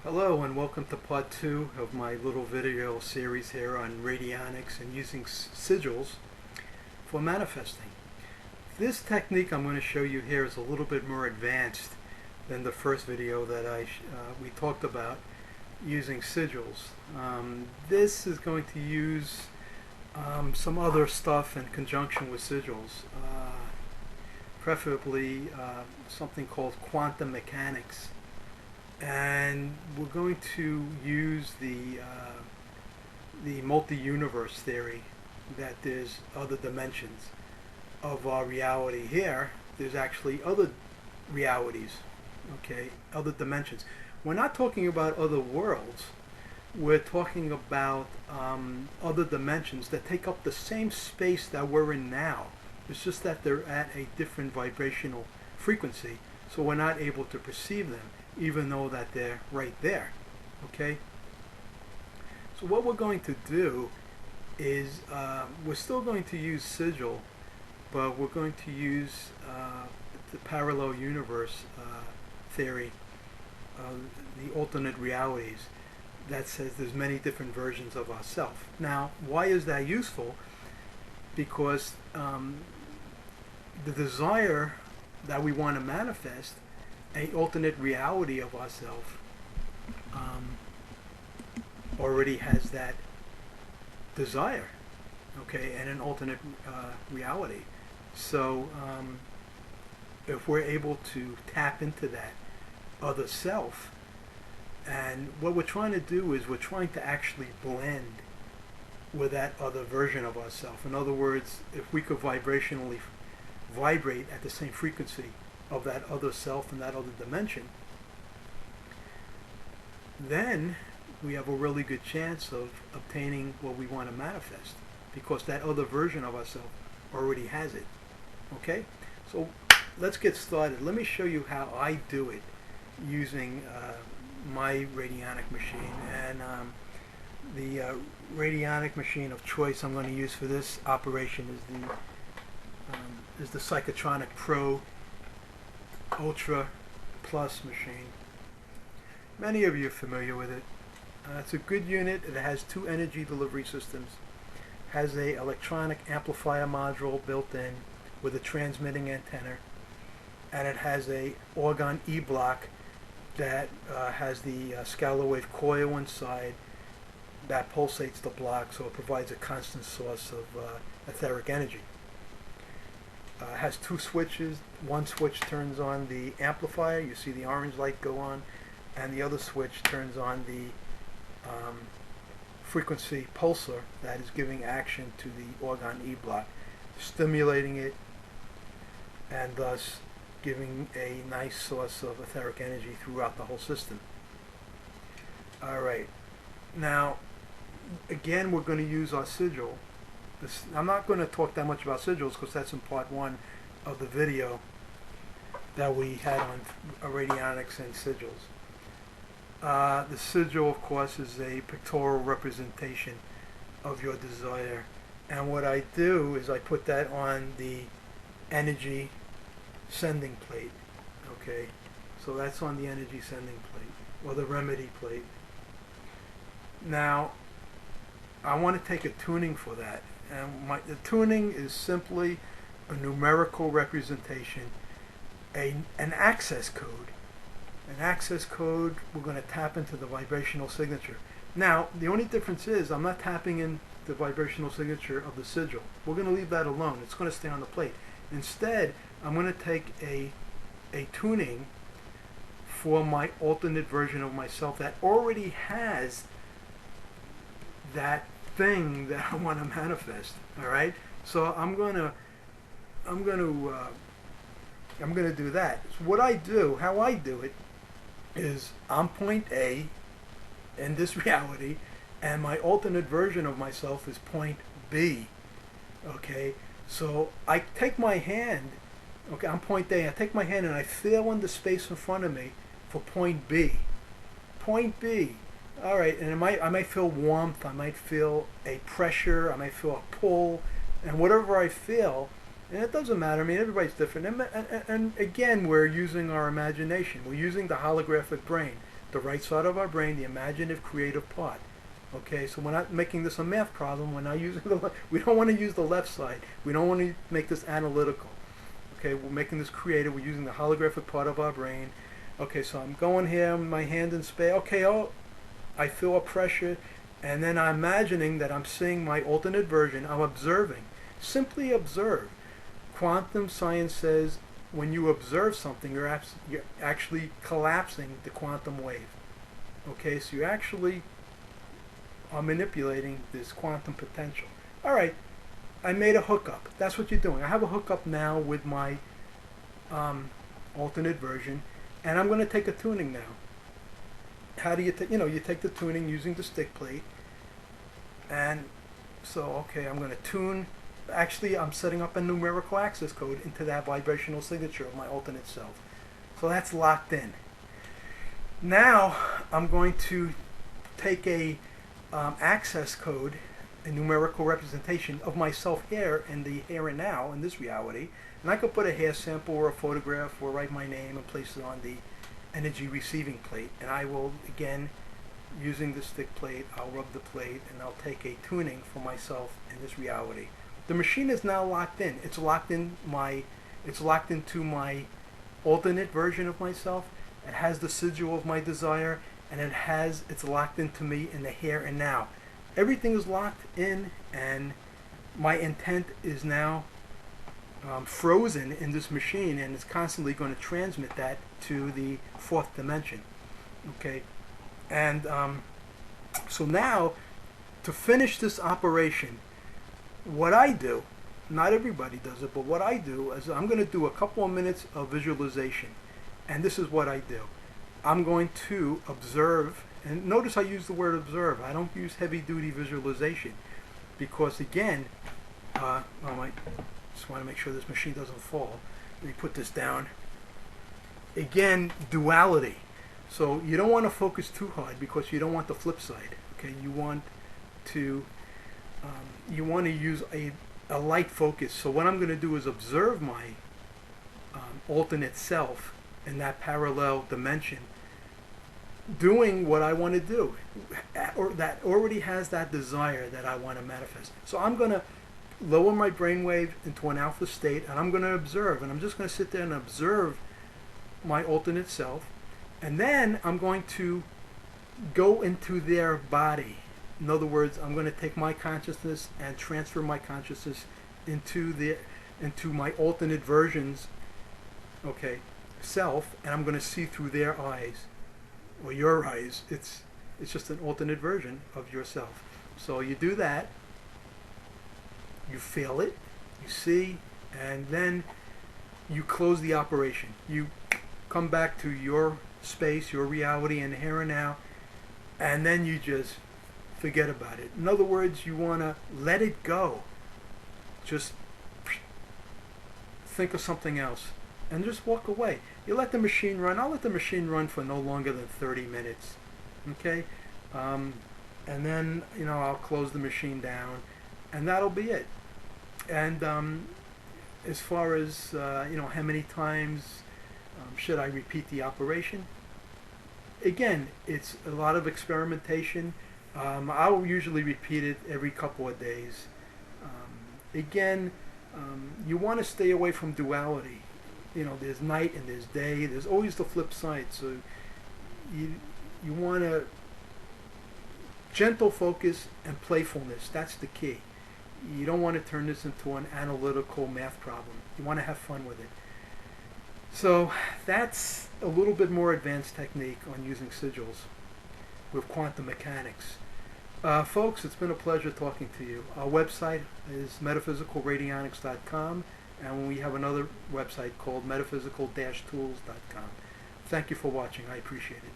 Hello and welcome to part 2 of my little video series here on radionics and using sigils for manifesting. This technique I'm going to show you here is a little bit more advanced than the first video that we talked about using sigils. This is going to use some other stuff in conjunction with sigils, preferably something called quantum mechanics. And we're going to use the multi-universe theory, that there's other dimensions of our reality. Here there's actually other realities, okay, other dimensions. We're not talking about other worlds, we're talking about other dimensions that take up the same space that we're in now. It's just that they're at a different vibrational frequency, so we're not able to perceive them even though that they're right there. Okay, so what we're going to do is we're still going to use sigil, but we're going to use the parallel universe theory, the alternate realities, that says there's many different versions of ourselves. Now, why is that useful? Because the desire that we want to manifest an alternate reality of ourselves already has that desire, okay, and an alternate reality. So if we're able to tap into that other self, and what we're trying to do is we're trying to actually blend with that other version of ourselves. In other words, if we could vibrationally vibrate at the same frequency of that other self and that other dimension, then we have a really good chance of obtaining what we want to manifest, because that other version of ourselves already has it. Okay, so let's get started. Let me show you how I do it using my radionic machine. And the radionic machine of choice I'm going to use for this operation is the Psychotronic Pro Ultra Plus machine. Many of you are familiar with it. It's a good unit. It has 2 energy delivery systems, has a electronic amplifier module built in with a transmitting antenna, and it has a orgon E-block that has the scalar wave coil inside that pulsates the block, so it provides a constant source of etheric energy. It has 2 switches. One switch turns on the amplifier, you see the orange light go on, and the other switch turns on the frequency pulsar that is giving action to the orgon E-block, stimulating it and thus giving a nice source of etheric energy throughout the whole system. Alright, now again we're going to use our sigil. I'm not going to talk that much about sigils because that's in part 1 of the video that we had on radionics and sigils. The sigil, of course, is a pictorial representation of your desire, and what I do is I put that on the energy sending plate. Okay, so that's on the energy sending plate, or the remedy plate. Now I want to take a tuning for that. And the tuning is simply a numerical representation, an access code. An access code, we're going to tap into the vibrational signature. Now, the only difference is I'm not tapping in the vibrational signature of the sigil. We're going to leave that alone. It's going to stay on the plate. Instead, I'm going to take a tuning for my alternate version of myself that already has that thing that I want to manifest. All right, so I'm gonna do that. So what I do, how I do it, is I'm point A in this reality, and my alternate version of myself is point B. Okay, so I take my hand. Okay, I'm point A. I take my hand and I feel in the space in front of me for point B. Point B. All right, and I might feel warmth, I might feel a pressure, I might feel a pull, and whatever I feel, and it doesn't matter. I mean, everybody's different. And again, we're using our imagination. We're using the holographic brain. the right side of our brain, the imaginative, creative part. Okay, so we're not making this a math problem. We're not using we don't want to use the left side. We don't want to make this analytical. Okay, we're making this creative. We're using the holographic part of our brain. Okay, so I'm going here, my hand in space. Okay, oh, I feel a pressure, and then I'm imagining that I'm seeing my alternate version. I'm observing. Simply observe. Quantum science says when you observe something, you're actually collapsing the quantum wave. Okay, so you actually are manipulating this quantum potential. All right, I made a hookup. That's what you're doing. I have a hookup now with my alternate version, and I'm going to take a tuning now. How do you take? You take the tuning using the stick plate, and so okay, I'm going to tune. Actually, I'm setting up a numerical access code into that vibrational signature of my alternate self. So that's locked in. Now I'm going to take a access code, a numerical representation of myself here in the here and now in this reality, and I could put a hair sample or a photograph or write my name and place it on the energy receiving plate, and I will, again, using the stick plate, I'll rub the plate and I'll take a tuning for myself in this reality. The machine is now locked in. It's locked into my alternate version of myself. It has the sigil of my desire, and it's locked into me in the here and now. Everything is locked in, and my intent is now frozen in this machine, and it's constantly going to transmit that to the fourth dimension. Okay, and so now to finish this operation, what I do, not everybody does it, but what I do is I'm going to do a couple of minutes of visualization, and this is what I do. I'm going to observe, and notice I use the word observe. I don't use heavy-duty visualization because, again, I just want to make sure this machine doesn't fall. Let me put this down. Again, duality. So you don't want to focus too hard because you don't want the flip side. Okay, you want to use a light focus. So what I'm going to do is observe my alternate self in that parallel dimension doing what I want to do, or that already has that desire that I want to manifest. So I'm going to lower my brainwave into an alpha state, and I'm going to observe, and I'm just going to sit there and observe my alternate self, and then I'm going to go into their body. In other words, I'm going to take my consciousness and transfer my consciousness into my alternate versions, okay, self, and I'm going to see through their eyes, or your eyes. It's just an alternate version of yourself. So you do that, you feel it, you see, and then you close the operation. You come back to your space, your reality, and here and now, and then you just forget about it. In other words, you want to let it go. Just think of something else and just walk away. You let the machine run. I'll let the machine run for no longer than 30 minutes. Okay? And then, I'll close the machine down, and that'll be it. And as far as, how many times should I repeat the operation? Again, it's a lot of experimentation. I'll usually repeat it every couple of days. Again, you want to stay away from duality. There's night and there's day. There's always the flip side. So you want to gentle focus and playfulness. That's the key. You don't want to turn this into an analytical math problem. You want to have fun with it. So that's a little bit more advanced technique on using sigils with quantum mechanics. Folks, it's been a pleasure talking to you. Our website is metaphysicalradionics.com, and we have another website called metaphysical-tools.com. Thank you for watching. I appreciate it.